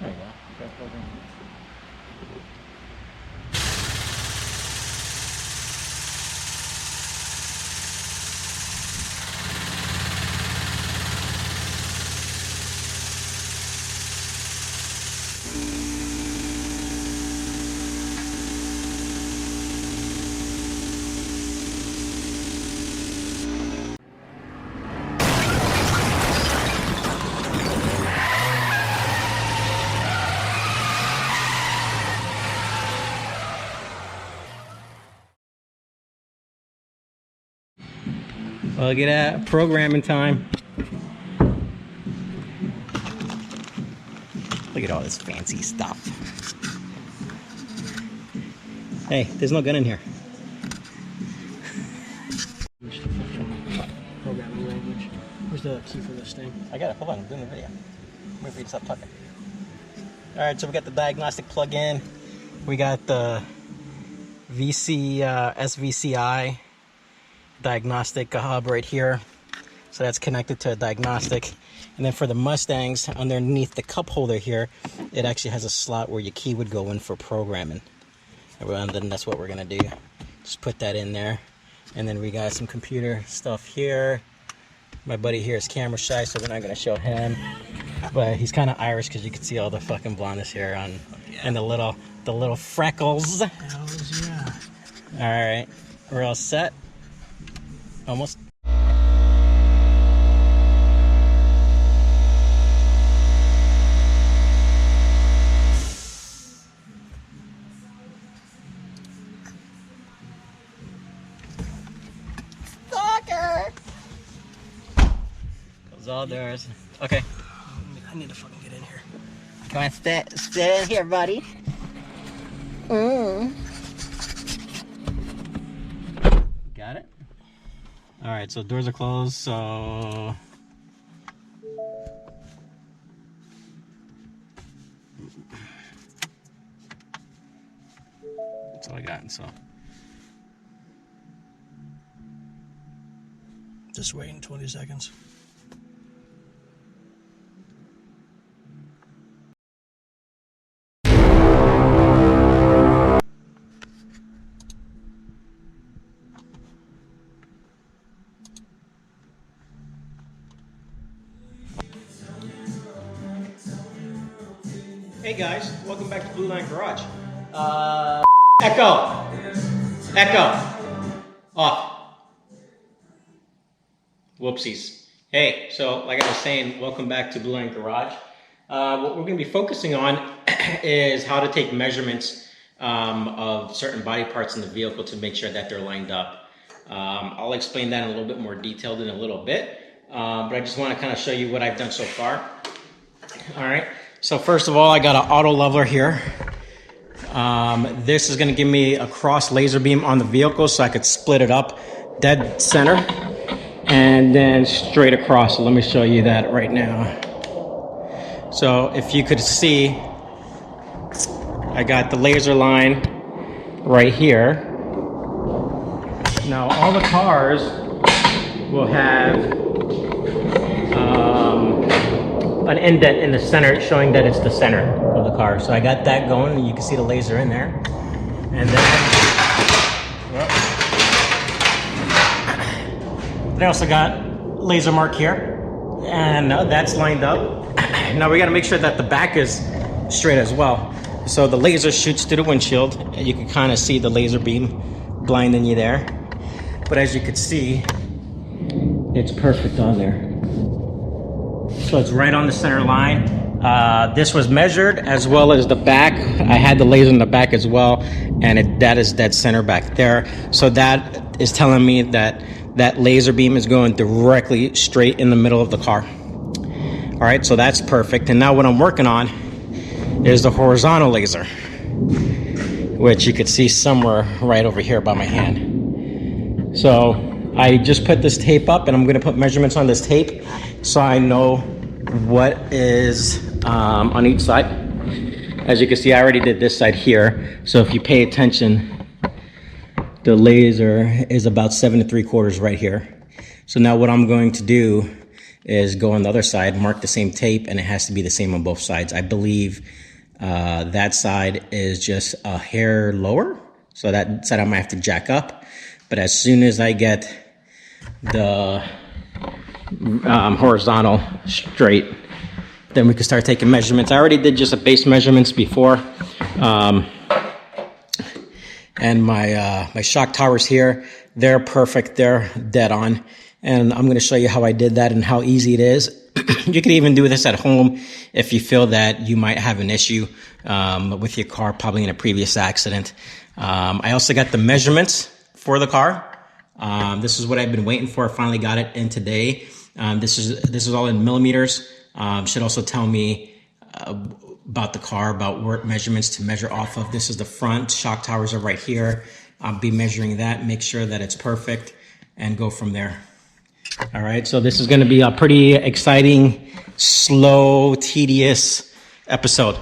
There you go. Okay, plug in. Look at that, programming time. Look at all this fancy stuff. Hey, there's no gun in here. Programming language. Where's the key for this thing? I got it. Hold on, I'm doing the video. Wait for you to stop talking. Alright, so we got the diagnostic plug-in. We got the SVCI diagnostic hub right here. So that's connected to a diagnostic. And then for the Mustangs, underneath the cup holder here, it actually has a slot where your key would go in for programming. And then that's what we're gonna do. Just put that in there. And then we got some computer stuff here. My buddy here is camera shy, so we're not gonna show him. But he's kind of Irish because you can see all the fucking blondness here on, and the little freckles. Hells yeah. All right, we're all set. Almost. Stalker! Close all doors. Okay. I need to fucking get in here. Come on, sit in here, buddy. Got it? Alright, so doors are closed, so... That's all I got, so... Just waiting 20 seconds. Hey guys, welcome back to Blue Line Garage. Echo! Off. Whoopsies. Hey, so like I was saying, welcome back to Blue Line Garage. What we're going to be focusing on is how to take measurements of certain body parts in the vehicle to make sure that they're lined up. I'll explain that in a little bit more detailed in a little bit, but I just want to kind of show you what I've done so far. All right. So first of all, I got an auto leveler here. This is going to give me a cross laser beam on the vehicle so I could split it up dead center and then straight across. So let me show you that right now. So if you could see, I got the laser line right here. Now all the cars will have an indent in the center showing that it's the center of the car. So I got that going, and you can see the laser in there. And then I also got laser mark here, and that's lined up. Now we got to make sure that the back is straight as well. So the laser shoots through the windshield, and you can kind of see the laser beam blinding you there. But as you can see, it's perfect on there. So it's right on the center line. This was measured as well as the back. I had the laser in the back as well, and that is dead center back there. So that is telling me that that laser beam is going directly straight in the middle of the car. All right, so that's perfect. And now what I'm working on is the horizontal laser, which you could see somewhere right over here by my hand. So I just put this tape up, and I'm going to put measurements on this tape so I know what is on each side. As you can see, I already did this side here. So if you pay attention, the laser is about 7 3/4 right here. So now what I'm going to do is go on the other side, mark the same tape, and it has to be the same on both sides. I believe that side is just a hair lower, so that side I might have to jack up. But as soon as I get the horizontal straight, then we can start taking measurements. I already did just a base measurements before. And my shock towers here, they're perfect, they're dead on. And I'm gonna show you how I did that and how easy it is. You can even do this at home if you feel that you might have an issue with your car, probably in a previous accident. I also got the measurements for the car. This is what I've been waiting for. I finally got it in today. This is all in millimeters. Should also tell me about the car, about what measurements to measure off of. This is the front. Shock towers are right here. I'll be measuring that, make sure that it's perfect, and go from there. All right, so this is going to be a pretty exciting, slow, tedious episode.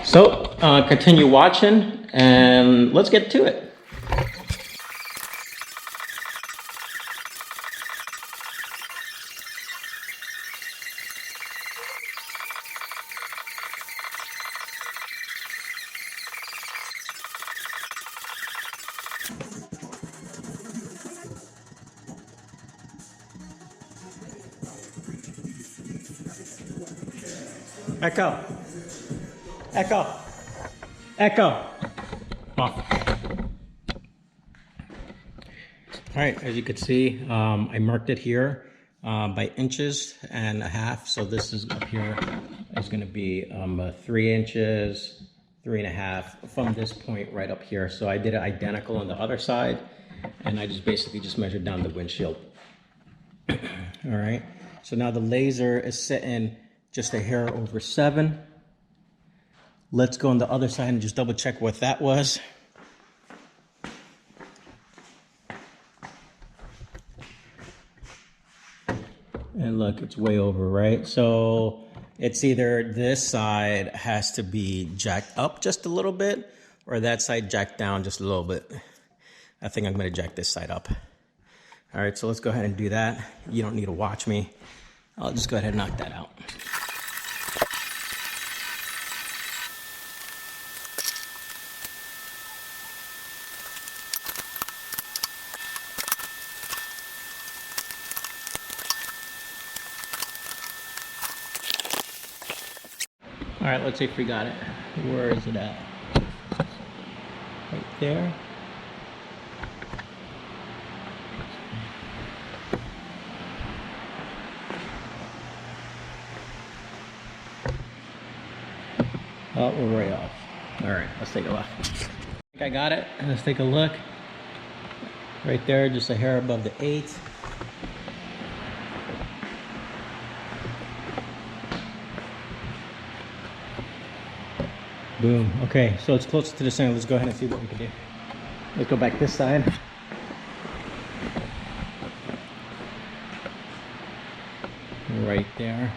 So continue watching, and let's get to it. Echo. Echo. Echo. Off. All right, as you can see, I marked it here by 1.5 inches. So this is up here is going to be 3 inches, 3.5 from this point right up here. So I did it identical on the other side, and I just basically just measured down the windshield. All right, so now the laser is sitting just a hair over 7. Let's go on the other side and just double check what that was. And look, it's way over, right? So it's either this side has to be jacked up just a little bit, or that side jacked down just a little bit. I think I'm gonna jack this side up. All right, so let's go ahead and do that. You don't need to watch me. I'll just go ahead and knock that out. All right, let's see if we got it. Where is it at? Right there. Oh, we're way off. All right, let's take a look. I think I got it. Let's take a look. Right there, just a hair above the 8. Boom. Okay, so it's closer to the center. Let's go ahead and see what we can do. Let's go back this side. Right there.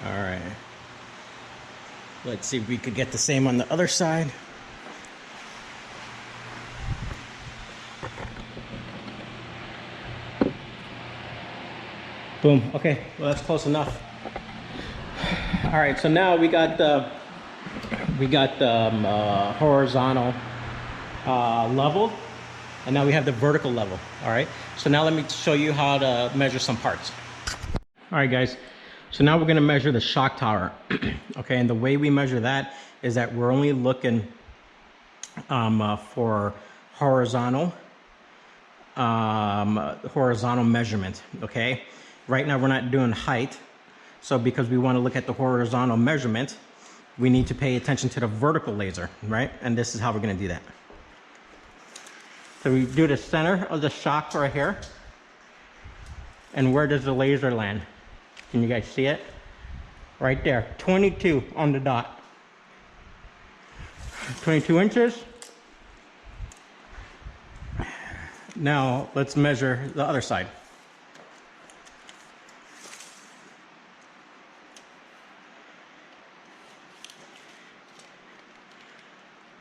All right. Let's see if we could get the same on the other side. Boom. Okay, well that's close enough. All right, so now we got the horizontal level, and now we have the vertical level. All right, so now let me show you how to measure some parts. All right, guys. So now we're going to measure the shock tower. Okay, and the way we measure that is that we're only looking for horizontal measurement. Okay. Right now we're not doing height, so because we want to look at the horizontal measurement, we need to pay attention to the vertical laser, right? And this is how we're going to do that. So we do the center of the shock right here, and where does the laser land? Can you guys see it? Right there, 22 on the dot. 22 inches. Now let's measure the other side.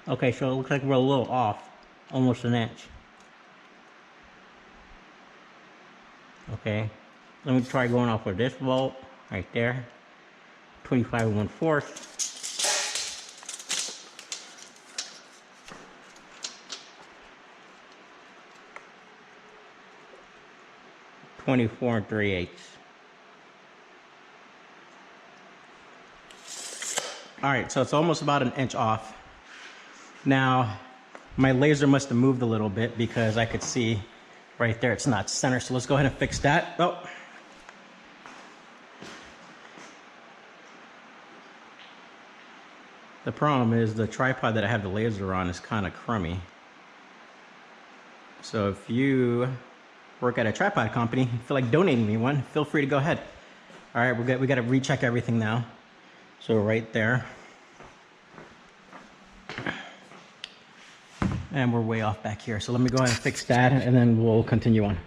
Okay, so it looks like we're a little off, almost an inch. Okay, let me try going off with this bolt right there. 25 1/4. 24 3/8. All right, so it's almost about an inch off. Now, my laser must have moved a little bit because I could see right there it's not center. So let's go ahead and fix that. Oh. The problem is the tripod that I have the laser on is kind of crummy. So if you work at a tripod company, feel like donating me one, feel free to go ahead. All right, we got to recheck everything now. So right there. And we're way off back here. So let me go ahead and fix that and then we'll continue on.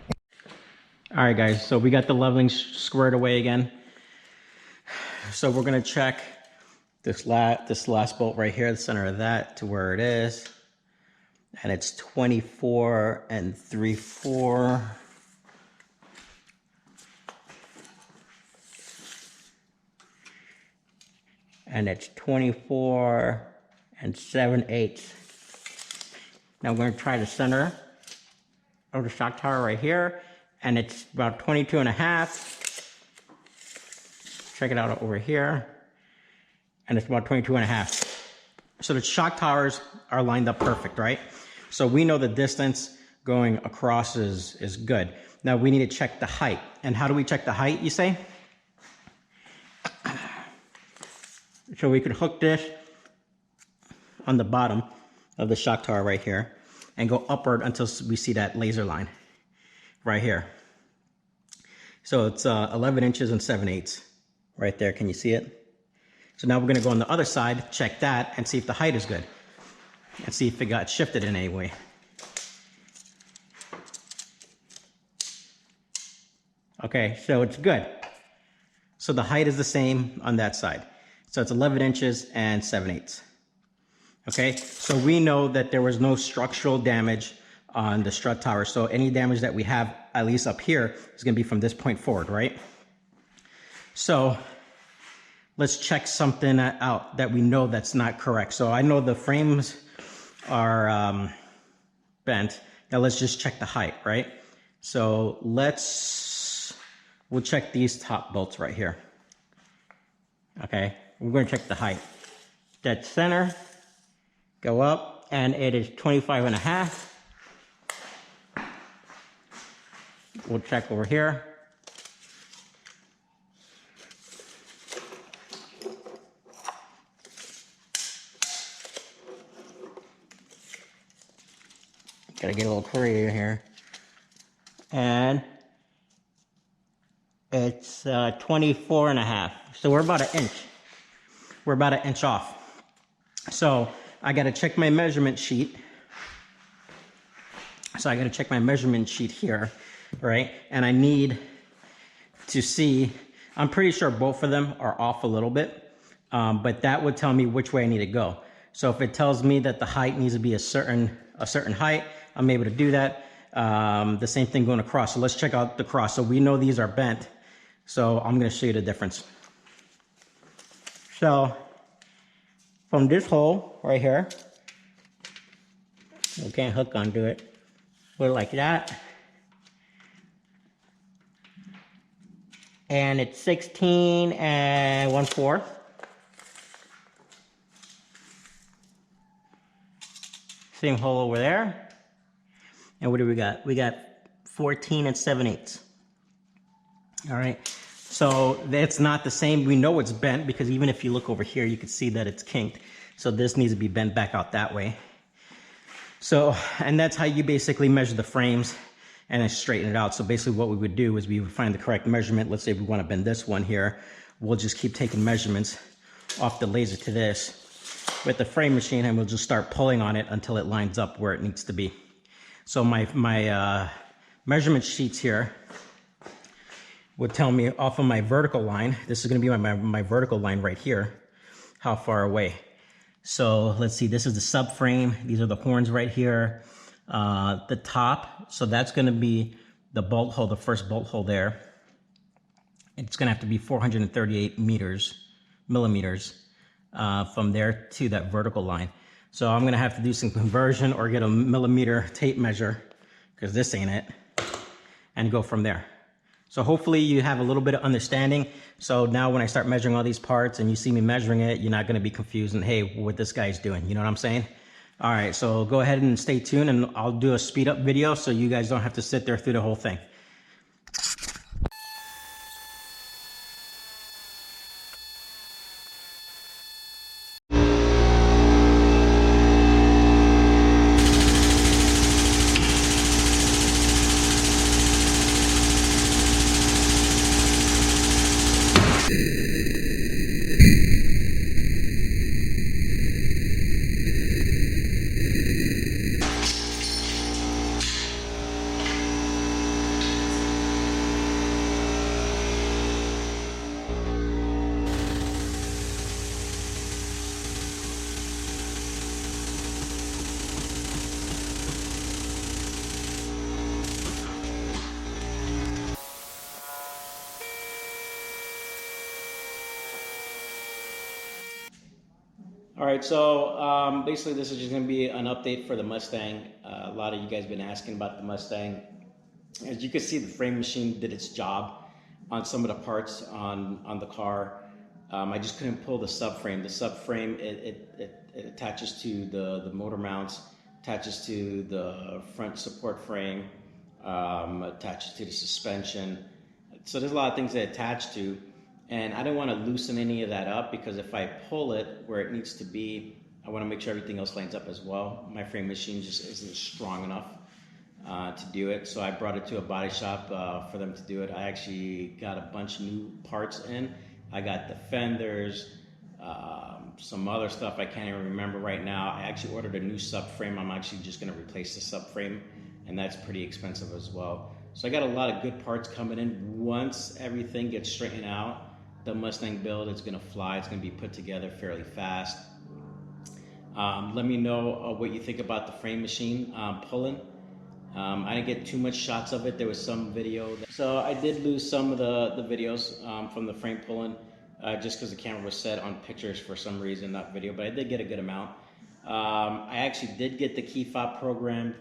All right, guys, so we got the leveling squared away again. So we're gonna check this last bolt right here, the center of that to where it is. And it's 24 3/4. And it's 24 7/8. Now we're going to try the center of the shock tower right here, and it's about 22 1/2. Check it out over here, and it's about 22 1/2. So the shock towers are lined up perfect, right? So we know the distance going across is good. Now we need to check the height. And how do we check the height, you say? So we could hook this on the bottom of the shock tower right here and go upward until we see that laser line right here. So it's 11 inches and 7/8 right there. Can you see it? So now we're going to go on the other side, check that, and see if the height is good and see if it got shifted in any way. Okay, so it's good. So the height is the same on that side. So it's 11 inches and 7/8. Okay, so we know that there was no structural damage on the strut tower. So any damage that we have, at least up here, is going to be from this point forward, right? So let's check something out that we know that's not correct. So I know the frames are bent. Now let's just check the height, right? So we'll check these top bolts right here. Okay, we're going to check the height. Dead center, go up, and it is 25 1/2. We'll check over here. Gotta get a little creative here. And it's 24 1/2. So we're about an inch. We're about an inch off. So I gotta check my measurement sheet. So I gotta check my measurement sheet here, right? And I need to see, I'm pretty sure both of them are off a little bit, but that would tell me which way I need to go. So if it tells me that the height needs to be a certain height, I'm able to do that. The same thing going across. So let's check out the cross. So we know these are bent. So I'm gonna show you the difference. So from this hole right here, we can't hook onto it. We're like that. And it's 16 1/4. Same hole over there. And what do we got? We got 14 7/8. All right. So that's not the same. We know it's bent because even if you look over here, you can see that it's kinked. So this needs to be bent back out that way. So, and that's how you basically measure the frames and then straighten it out. So basically what we would do is we would find the correct measurement. Let's say we want to bend this one here. We'll just keep taking measurements off the laser to this with the frame machine, and we'll just start pulling on it until it lines up where it needs to be. So my measurement sheets here would tell me off of my vertical line, this is going to be my vertical line right here, how far away. So let's see, this is the subframe. These are the horns right here. The top, so that's gonna be the bolt hole, the first bolt hole there. It's gonna have to be 438 millimeters from there to that vertical line. So I'm gonna have to do some conversion or get a millimeter tape measure, because this ain't it, and go from there. So hopefully you have a little bit of understanding. So now when I start measuring all these parts and you see me measuring it, you're not gonna be confused and hey, what this guy's doing, you know what I'm saying? All right, so go ahead and stay tuned and I'll do a speed up video so you guys don't have to sit there through the whole thing. All right, so basically this is just gonna be an update for the Mustang. A lot of you guys have been asking about the Mustang. As you can see, the frame machine did its job on some of the parts on the car. I just couldn't pull the subframe. The subframe, it attaches to the motor mounts, attaches to the front support frame, attaches to the suspension. So there's a lot of things that attach to. And I don't want to loosen any of that up because if I pull it where it needs to be, I want to make sure everything else lines up as well. My frame machine just isn't strong enough to do it. So I brought it to a body shop for them to do it. I actually got a bunch of new parts in. I got the fenders, some other stuff I can't even remember right now. I actually ordered a new subframe. I'm actually just going to replace the subframe, and that's pretty expensive as well. So I got a lot of good parts coming in. Once everything gets straightened out, the Mustang build is going to fly. It's going to be put together fairly fast. Let me know what you think about the frame machine pulling. I didn't get too much shots of it. There was some video. So I did lose some of the videos from the frame pulling just because the camera was set on pictures for some reason, not video, but I did get a good amount. I actually did get the key fob programmed.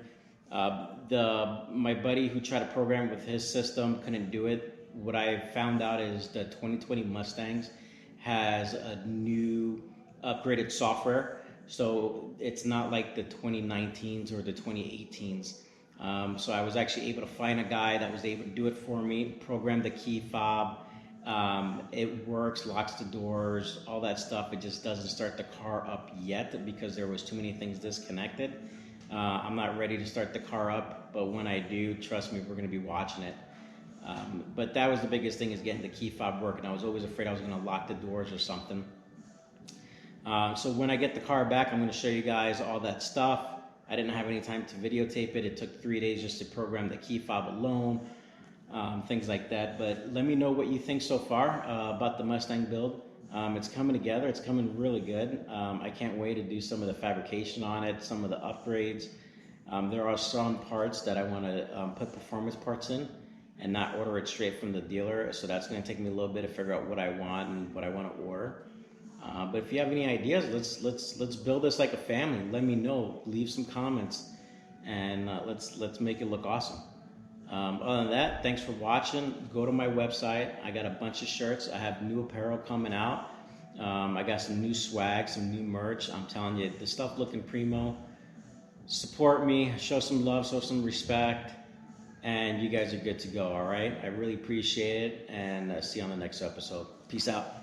My buddy who tried to program with his system couldn't do it. What I found out is the 2020 Mustangs has a new upgraded software. So it's not like the 2019s or the 2018s. So I was actually able to find a guy that was able to do it for me, program the key fob. It works, locks the doors, all that stuff. It just doesn't start the car up yet because there was too many things disconnected. I'm not ready to start the car up, but when I do, trust me, we're going to be watching it. But that was the biggest thing, is getting the key fob working. I was always afraid I was going to lock the doors or something. So when I get the car back, I'm going to show you guys all that stuff. I didn't have any time to videotape it. It took 3 days just to program the key fob alone, things like that. But let me know what you think so far about the Mustang build. It's coming together. It's coming really good. I can't wait to do some of the fabrication on it, some of the upgrades. There are some parts that I want to put performance parts in and not order it straight from the dealer. So that's going to take me a little bit to figure out what I want and what I want to order. But if you have any ideas, let's build this like a family. Let me know. Leave some comments, and let's make it look awesome. Other than that, thanks for watching. Go to my website. I got a bunch of shirts. I have new apparel coming out. I got some new swag, some new merch. I'm telling you, the stuff looking primo. Support me, show some love, show some respect, and you guys are good to go, all right? I really appreciate it, and see you on the next episode. Peace out.